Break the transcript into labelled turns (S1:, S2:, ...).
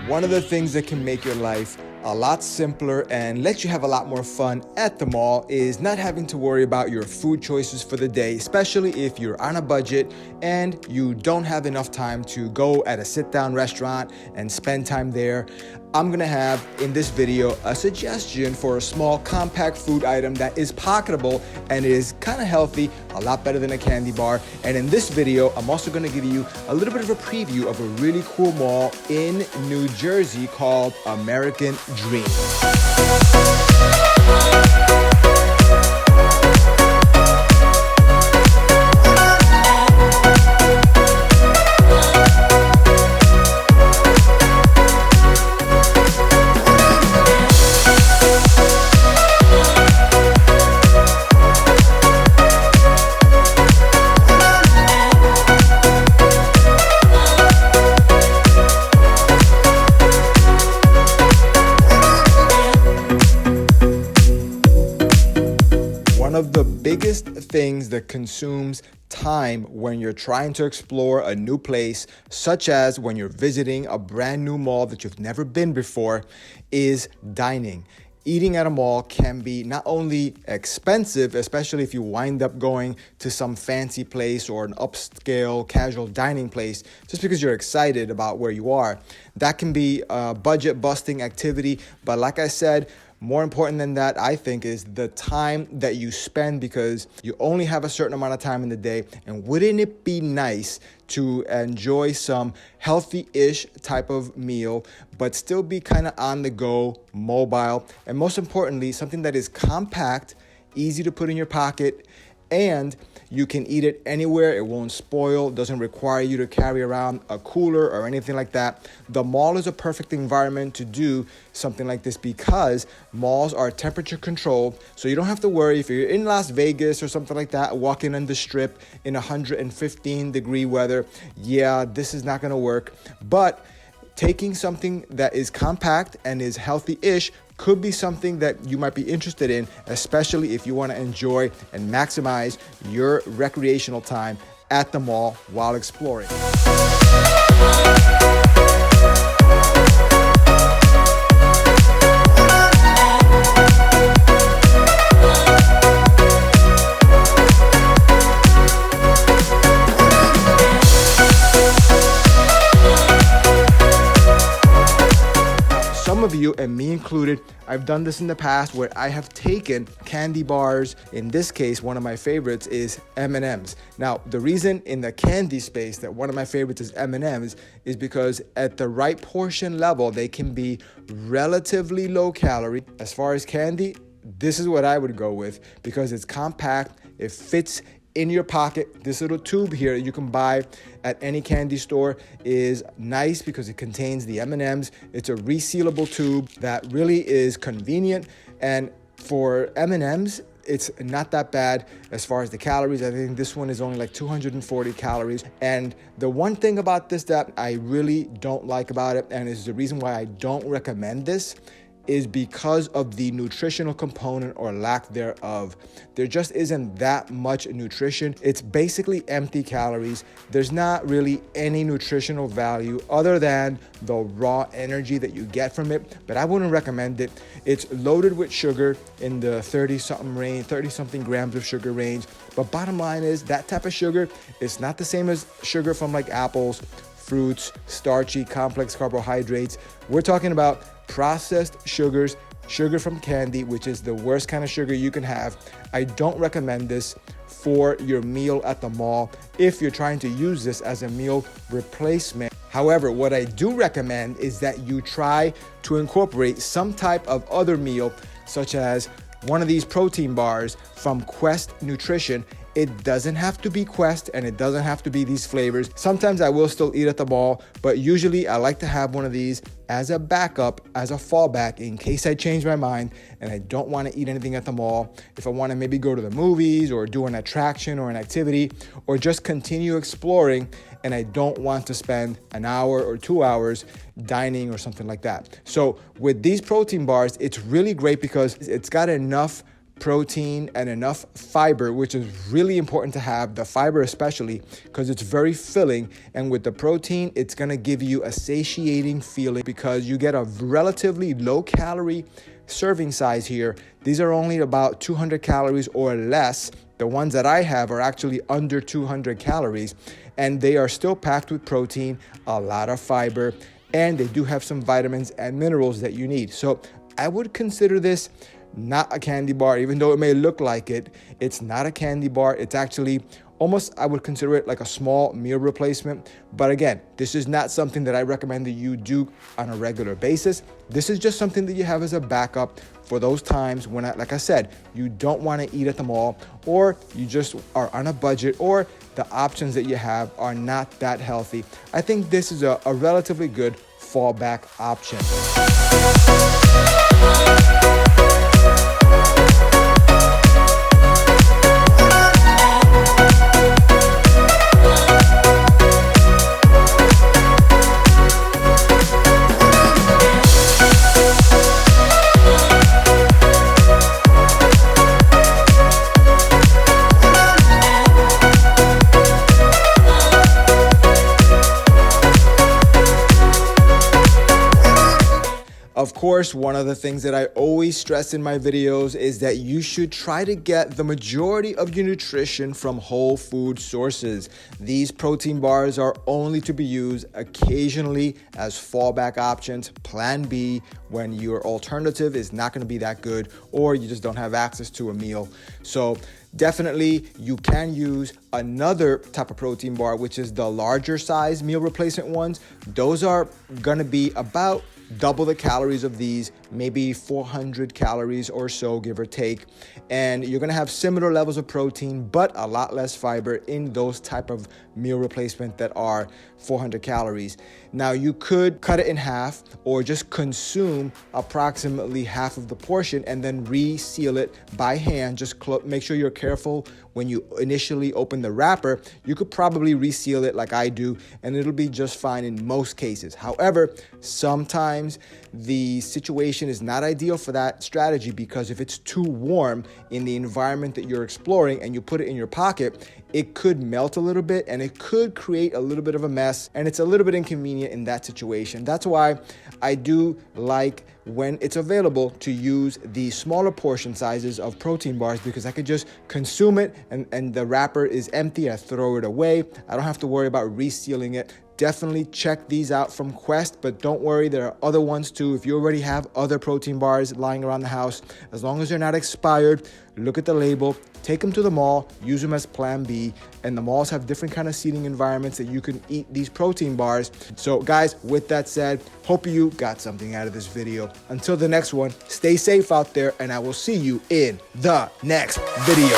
S1: One of the things that can make your life a lot simpler and let you have a lot more fun at the mall is not having to worry about your food choices for the day, especially if you're on a budget and you don't have enough time to go at a sit-down restaurant and spend time there. I'm gonna have in this video a suggestion for a small compact food item that is pocketable and is kind of healthy, a lot better than a candy bar. And in this video, I'm also gonna give you a little bit of a preview of a really cool mall in New Jersey called American Dream. One of the biggest things that consumes time when you're trying to explore a new place, such as when you're visiting a brand new mall that you've never been before, is dining. Eating at a mall can be not only expensive, especially if you wind up going to some fancy place or an upscale casual dining place, just because you're excited about where you are. That can be a budget-busting activity, but like I said, more important than that, I think, is the time that you spend, because you only have a certain amount of time in the day. And wouldn't it be nice to enjoy some healthy-ish type of meal, but still be kind of on the go, mobile, and most importantly, something that is compact, easy to put in your pocket, and you can eat it anywhere. It won't spoil, doesn't require you to carry around a cooler or anything like that. The mall is a perfect environment to do something like this because malls are temperature controlled. So you don't have to worry if you're in Las Vegas or something like that, walking on the strip in 115-degree weather. Yeah, this is not going to work. But taking something that is compact and is healthy-ish could be something that you might be interested in, especially if you want to enjoy and maximize your recreational time at the mall while exploring. Some of you, and me included, I've done this in the past where I have taken candy bars. In this case, one of my favorites is M&Ms. Now, the reason in the candy space that one of my favorites is M&Ms is because at the right portion level, they can be relatively low calorie. As far as candy, this is what I would go with because it's compact, it fits in your pocket. This little tube here you can buy at any candy store is nice because it contains the M&Ms. It's a resealable tube that really is convenient. And for M&Ms, it's not that bad as far as the calories. I think this one is only like 240 calories. And the one thing about this that I really don't like about it, and is the reason why I don't recommend this, is because of the nutritional component or lack thereof. There just isn't that much nutrition. It's basically empty calories. There's not really any nutritional value other than the raw energy that you get from it, but I wouldn't recommend it. It's loaded with sugar in the 30-something grams of sugar range, but bottom line is that type of sugar is not the same as sugar from like apples, fruits, starchy, complex carbohydrates. We're talking about processed sugars, sugar from candy, which is the worst kind of sugar you can have. I don't recommend this for your meal at the mall if you're trying to use this as a meal replacement. However, what I do recommend is that you try to incorporate some type of other meal, such as one of these protein bars from Quest Nutrition. It doesn't have to be Quest and it doesn't have to be these flavors. Sometimes I will still eat at the mall, but usually I like to have one of these as a backup, as a fallback in case I change my mind and I don't want to eat anything at the mall. If I want to maybe go to the movies or do an attraction or an activity or just continue exploring and I don't want to spend an hour or 2 hours dining or something like that. So with these protein bars, it's really great because it's got enough protein, and enough fiber, which is really important to have, the fiber especially, because it's very filling. And with the protein, it's gonna give you a satiating feeling because you get a relatively low calorie serving size here. These are only about 200 calories or less. The ones that I have are actually under 200 calories, and they are still packed with protein, a lot of fiber, and they do have some vitamins and minerals that you need. So I would consider this not a candy bar, even though it may look like it. It's not a candy bar. It's actually almost, I would consider it like a small meal replacement. But again, this is not something that I recommend that you do on a regular basis. This is just something that you have as a backup for those times when, like I said, you don't want to eat at the mall, or you just are on a budget, or the options that you have are not that healthy. I think this is a relatively good fallback option. Of course, one of the things that I always stress in my videos is that you should try to get the majority of your nutrition from whole food sources. These protein bars are only to be used occasionally as fallback options, plan B, when your alternative is not going to be that good, or you just don't have access to a meal. So definitely you can use another type of protein bar, which is the larger size meal replacement ones. Those are going to be about double the calories of these, maybe 400 calories or so, give or take. And you're gonna have similar levels of protein, but a lot less fiber in those type of meal replacement that are 400 calories. Now you could cut it in half or just consume approximately half of the portion and then reseal it by hand. Just make sure you're careful when you initially open the wrapper. You could probably reseal it like I do, and it'll be just fine in most cases. However, sometimes the situation is not ideal for that strategy, because if it's too warm in the environment that you're exploring and you put it in your pocket, it could melt a little bit and it could create a little bit of a mess, and it's a little bit inconvenient in that situation. That's why I do like, when it's available, to use the smaller portion sizes of protein bars, because I could just consume it and the wrapper is empty. I throw it away. I don't have to worry about resealing it. Definitely check these out from Quest, but don't worry, there are other ones too. If you already have other protein bars lying around the house, as long as they're not expired, look at the label, take them to the mall, use them as plan B. And the malls have different kind of seating environments that you can eat these protein bars. So guys, with that said, hope you got something out of this video. Until the next one, stay safe out there, and I will see you in the next video.